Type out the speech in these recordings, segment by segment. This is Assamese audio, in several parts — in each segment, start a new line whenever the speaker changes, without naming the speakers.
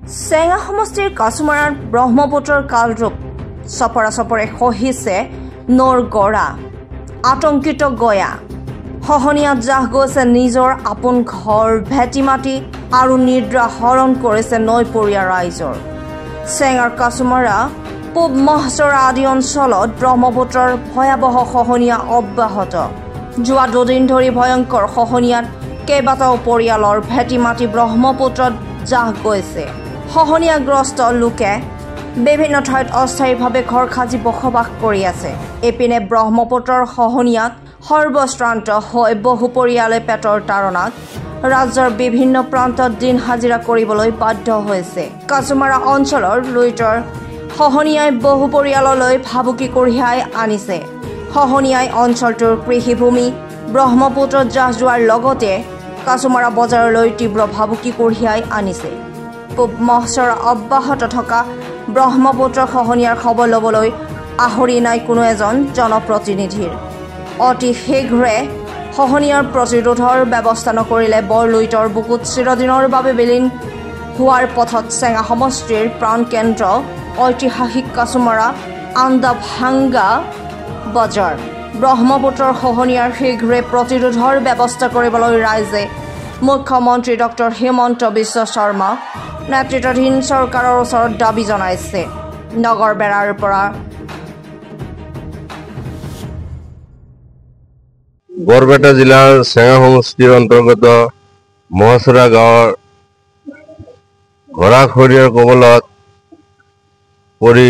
চেঙা সমষ্টিৰ কাছুমাৰাৰ ব্ৰহ্মপুত্ৰৰ কালৰূপ চপৰা চপৰে খহিছে নৈৰ গৰা আতংকিত গয়া খহনীয়া জাহ গৈছে নিজৰ আপোন ঘৰ ভেটি মাটি আৰু নিদ্ৰা হৰণ কৰিছে নৈপৰীয়া ৰাইজৰ চেঙাৰ কাছুমাৰা পূব মহচৰা আদি অঞ্চলত ব্ৰহ্মপুত্ৰৰ ভয়াৱহ খহনীয়া অব্যাহত যোৱা দুদিন ধৰি ভয়ংকৰ খহনীয়াত কেইবাটাও পৰিয়ালৰ ভেটি মাটি ব্ৰহ্মপুত্ৰত জাহ গৈছে খহনীয়াগ্ৰস্ত লোকে বিভিন্ন ঠাইত অস্থায়ীভাৱে ঘৰ সাজি বসবাস কৰি আছে এপিনে ব্ৰহ্মপুত্ৰৰ খহনীয়াত সৰ্বশ্ৰান্ত হৈ বহু পৰিয়ালে পেটৰ তাৰণাত ৰাজ্যৰ বিভিন্ন প্ৰান্তত দিন হাজিৰা কৰিবলৈ বাধ্য হৈছে কাছুমাৰা অঞ্চলৰ লুইটৰ খহনীয়াই বহু পৰিয়াললৈ ভাবুকি কঢ়িয়াই আনিছে খহনীয়াই অঞ্চলটোৰ কৃষিভূমি ব্ৰহ্মপুত্ৰত জাহ যোৱাৰ লগতে কাছুমাৰা বজাৰলৈ তীব্ৰ ভাবুকি কঢ়িয়াই আনিছে পূব মহচৰা অব্যাহত থকা ব্ৰহ্মপুত্ৰ খহনীয়াৰ খবৰ ল'বলৈ আহৰি নাই কোনো এজন জনপ্ৰতিনিধিৰ অতি শীঘ্ৰে খহনীয়াৰ প্ৰতিৰোধৰ ব্যৱস্থা নকৰিলে বৰলুইটৰ বুকুত চিৰদিনৰ বাবে বিলীন হোৱাৰ পথত চেঙা সমষ্টিৰ প্ৰাণকেন্দ্ৰ ঐতিহাসিক কাছুমাৰা আন্দাভাংগা বজাৰ ব্ৰহ্মপুত্ৰৰ খহনীয়াৰ শীঘ্ৰে প্ৰতিৰোধৰ ব্যৱস্থা কৰিবলৈ ৰাইজে মুখ্যমন্ত্ৰী ডক্টৰ হিমন্ত বিশ্ব শৰ্মা নেতৃত্বাধীন চৰকাৰৰ ওচৰত দাবী জনাইছে নগৰ বেৰাৰ পৰা
বৰপেটা জিলাৰ চেঙা সমষ্টিৰ অন্তৰ্গত মহচৰা গাঁৱৰ গৰাখহনীয়াৰ কবলত পৰি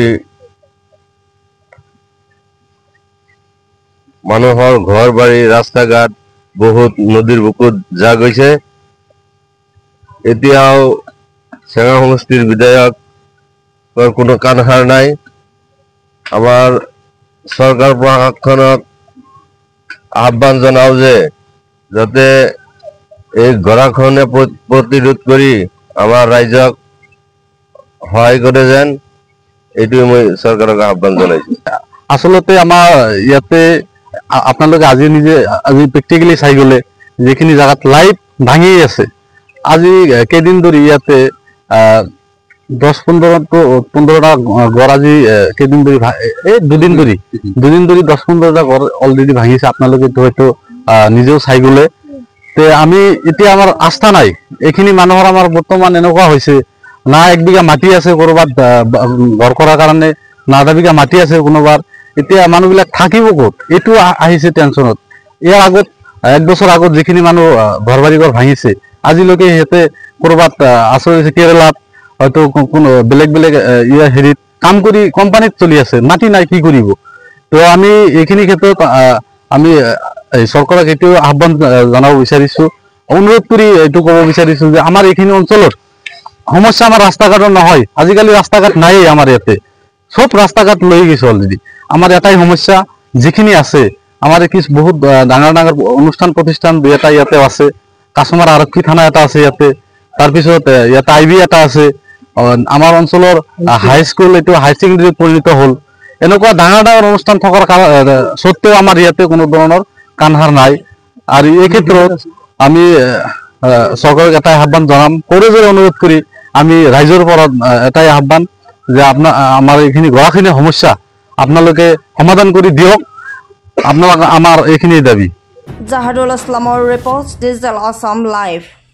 মানুহৰ ঘৰ বাৰী ৰাস্তা ঘাট বহুত নদীৰ বুকুত যা গৈছে এতিয়াও চেঙা সমষ্টিৰ বিধায়কৰ কোনো কাণসাৰ নাই আমাৰ চৰকাৰ প্ৰশাসনক আহ্বান জনাও যে যাতে এই গৰাখহনীয়া প্ৰতিৰোধ কৰি আমাৰ ৰাইজক সহায় কৰে যেন এইটোৱে মই চৰকাৰক আহ্বান জনাইছো
আচলতে আমাৰ ইয়াতে আপোনালোকে আজি প্ৰেক্টিকেলি চাই গ'লে যিখিনি জাগাত লাইট ভাঙি আছে আজি কেইদিন ধৰি ইয়াতে 10-15টা ঘৰ আজি কেইদিন ধৰি দুদিন ধৰি 10-15টা ঘৰ অলৰেডি ভাঙিছে আপোনালোকে হয়তো নিজেও চাই গ'লে তে আমি এতিয়া আমাৰ আস্থা নাই এইখিনি মানুহৰ আমাৰ বৰ্তমান এনেকুৱা হৈছে না 1 বিঘা মাটি আছে ক'ৰবাত ঘৰ কৰাৰ কাৰণে না 1 বিঘা মাটি আছে কোনোবাৰ এতিয়া মানুহবিলাক থাকিব ক'ত এইটো আহিছে টেনচনত ইয়াৰ আগত 1 বছৰ আগত যিখিনি মানুহ ঘৰ বাৰী ঘৰ ভাঙিছে আজিলৈকে সিহঁতে ক'ৰবাত আশ্ৰয় কেৰেলাত হয়তো কোনো বেলেগ হেৰিত কাম কৰি কোম্পানীত চলি আছে মাটি নাই কি কৰিব তো আমি এইখিনি ক্ষেত্ৰত আমি চৰকাৰক এইটো আহ্বান জনাব বিচাৰিছো অনুৰোধ কৰি এইটো ক'ব বিচাৰিছো যে আমাৰ এইখিনি অঞ্চলত সমস্যা আমাৰ ৰাস্তা ঘাটৰ নহয় আজিকালি ৰাস্তা ঘাট নাই আমাৰ ইয়াতে সব ৰাস্তা ঘাট লৈ গৈছে অলৰেডি আমাৰ এটাই সমস্যা যিখিনি আছে আমাৰ কিছু বহুত ডাঙৰ ডাঙৰ অনুষ্ঠান প্ৰতিষ্ঠান দুই এটা ইয়াতে আছে কাছুমাৰা আৰক্ষী থানা এটা আছে ইয়াতে তাৰপিছত ইয়াতে আইবি এটা আছে আমাৰ অঞ্চলৰ হাই স্কুল এইটো হাই ছেকেণ্ডাৰীত পৰিণত হ'ল এনেকুৱা ডাঙৰ ডাঙৰ অনুষ্ঠান থকাৰ সত্ত্বেও আমাৰ ইয়াতে কোনো ধৰণৰ কাণসাৰ নাই আৰু এই ক্ষেত্ৰত আমি চৰকাৰক এটাই আহ্বান জনাম কৰোজোৰে অনুৰোধ কৰি আমি ৰাইজৰ পৰা এটাই আহ্বান যে আমাৰ এইখিনি গৰাখহনীয়া সমস্যা আপোনালোকে সমাধান কৰি দিয়ক আপোনালোক আমাৰ এইখিনি দাবী
জাহাদুল ইছলামৰ ৰিপৰ্ট ডিজিটেল আসাম লাইভ